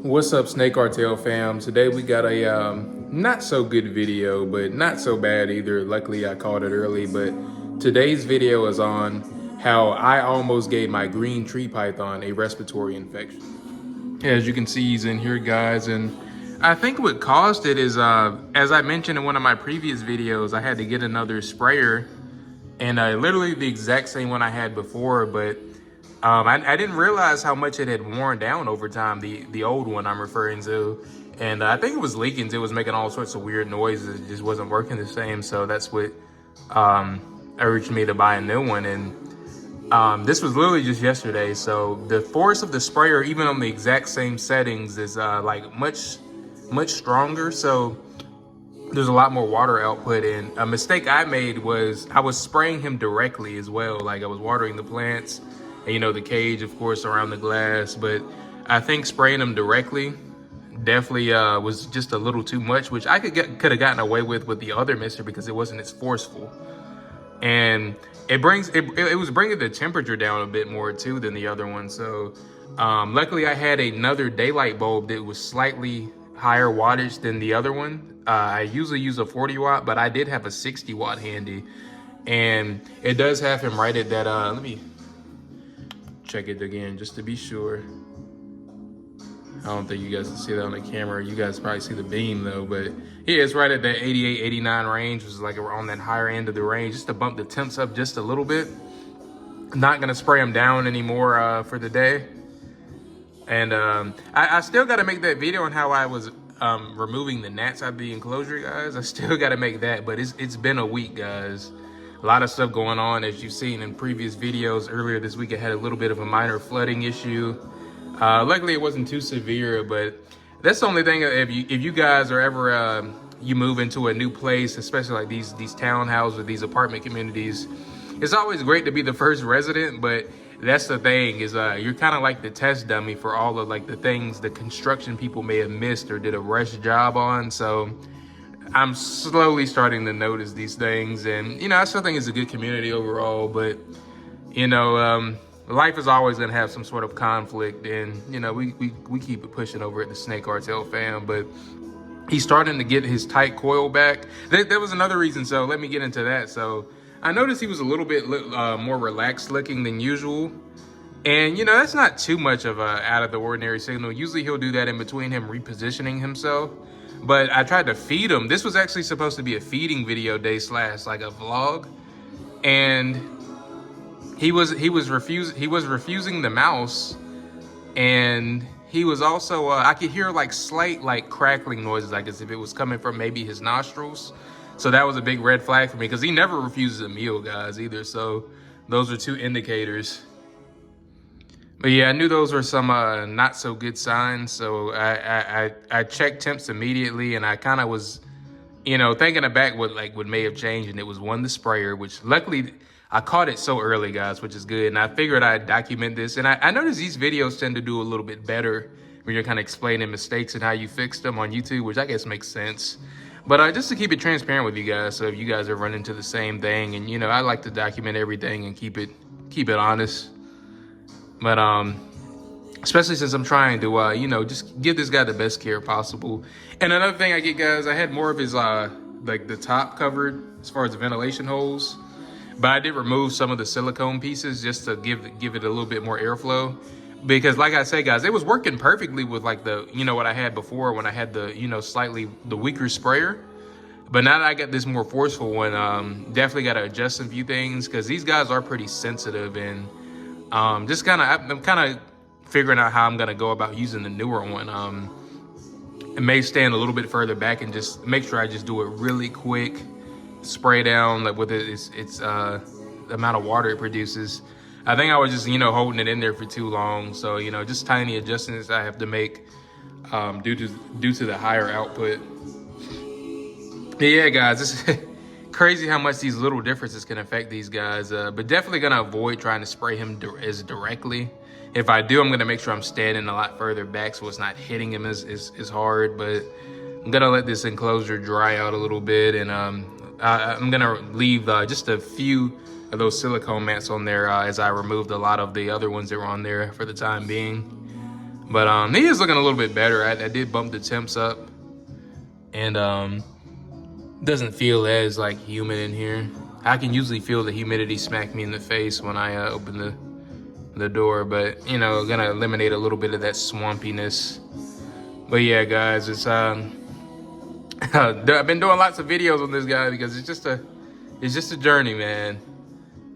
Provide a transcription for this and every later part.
What's up, Snake Cartel fam? Today we got a not so good video, but not so bad either. Luckily I caught it early, but today's video is on how I almost gave my green tree python a respiratory infection. As you can see, he's in here, guys, and I think what caused it is, as I mentioned in one of my previous videos, I had to get another sprayer, and literally the exact same one I had before, but I didn't realize how much it had worn down over time, the old one I'm referring to. And I think it was leaking. It was making all sorts of weird noises. It just wasn't working the same. So that's what urged me to buy a new one. And this was literally just yesterday. So the force of the sprayer, even on the exact same settings, is like much stronger. So there's a lot more water output. And a mistake I made was I was spraying him directly as well. Like I was watering the plants. And, you know, the cage, of course, around the glass. But I think spraying them directly definitely was just a little too much, which I could have gotten away with the other mister because it wasn't as forceful. And it was bringing the temperature down a bit more too than the other one. So luckily I had another daylight bulb that was slightly higher wattage than the other one. I usually use a 40 watt, but I did have a 60 watt handy. And it does have him right at that, let me check it again just to be sure. I don't think you guys can see that on the camera. You guys probably see the beam though, but yeah, it's right at that 88, 89 range, which is like on that higher end of the range, just to bump the temps up just a little bit. Not gonna spray them down anymore for the day. And I still gotta make that video on how I was removing the gnats out of the enclosure, guys. I still gotta make that, but it's been a week, guys. A lot of stuff going on, as you've seen in previous videos. Earlier this week, I had a little bit of a minor flooding issue. Luckily, it wasn't too severe, but that's the only thing. If you guys are ever you move into a new place, especially like these townhouses or these apartment communities, it's always great to be the first resident. But that's the thing is you're kind of like the test dummy for all of like the things the construction people may have missed or did a rush job on. So I'm slowly starting to notice these things, and you know, I still think it's a good community overall, but you know, life is always gonna have some sort of conflict, and you know, we keep it pushing over at the Snake Cartel fam. But he's starting to get his tight coil back. There was another reason, so let me get into that. So I noticed he was a little bit more relaxed looking than usual, and you know, that's not too much of a out of the ordinary signal. Usually he'll do that in between him repositioning himself. But I tried to feed him. This was actually supposed to be a feeding video day / like a vlog, and he was refusing the mouse, and he was also I could hear like slight like crackling noises, like as if it was coming from maybe his nostrils. So that was a big red flag for me because he never refuses a meal, guys, either. So those are two indicators. But yeah, I knew those were some not so good signs. So I checked temps immediately, and I kind of was, you know, thinking back what may have changed, and it was the sprayer, which luckily I caught it so early, guys, which is good. And I figured I'd document this. And I noticed these videos tend to do a little bit better when you're kind of explaining mistakes and how you fixed them on YouTube, which I guess makes sense. But just to keep it transparent with you guys, so if you guys are running into the same thing, and you know, I like to document everything and keep it honest. But especially since I'm trying to, you know, just give this guy the best care possible. And another thing I get, guys, I had more of his, like the top covered as far as the ventilation holes. But I did remove some of the silicone pieces just to give it a little bit more airflow. Because like I said, guys, it was working perfectly with like the, you know, what I had before when I had the, you know, slightly the weaker sprayer. But now that I got this more forceful one, definitely got to adjust some few things because these guys are pretty sensitive, and I'm kind of figuring out how I'm going to go about using the newer one. It may stand a little bit further back and just make sure I just do it really quick, spray down like with its the amount of water it produces. I think I was just, you know, holding it in there for too long. So, you know, just tiny adjustments I have to make due to the higher output. Yeah, guys, it's crazy how much these little differences can affect these guys. But definitely gonna avoid trying to spray him as directly. If I do, I'm gonna make sure I'm standing a lot further back so it's not hitting him as hard. But I'm gonna let this enclosure dry out a little bit, and I'm gonna leave just a few of those silicone mats on there as I removed a lot of the other ones that were on there for the time being. But he is looking a little bit better. I did bump the temps up, and doesn't feel as like humid in here. I can usually feel the humidity smack me in the face when I open the door, but you know, gonna eliminate a little bit of that swampiness. But yeah, guys, it's I've been doing lots of videos on this guy because it's just a journey, man.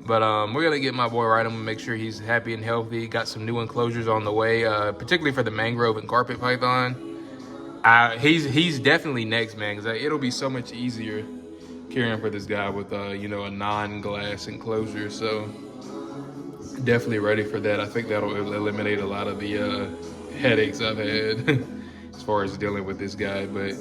But we're gonna get my boy right. I'm gonna make sure he's happy and healthy. Got some new enclosures on the way, particularly for the mangrove and carpet python. He's definitely next, man, because it'll be so much easier caring for this guy with you know, a non-glass enclosure. So definitely ready for that. I think that'll eliminate a lot of the headaches I've had as far as dealing with this guy. But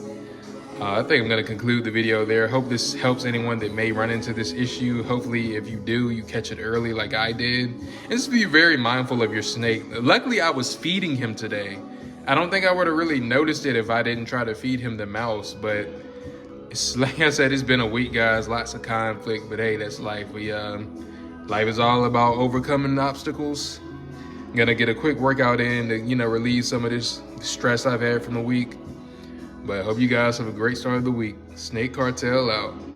I think I'm going to conclude the video there. Hope this helps anyone that may run into this issue. Hopefully, if you do, you catch it early like I did. And just be very mindful of your snake. Luckily, I was feeding him today. I don't think I would have really noticed it if I didn't try to feed him the mouse. But it's, like I said, it's been a week, guys. Lots of conflict. But hey, that's life. Life is all about overcoming obstacles. I'm going to get a quick workout in to, you know, relieve some of this stress I've had from the week. But I hope you guys have a great start of the week. Snake Cartel out.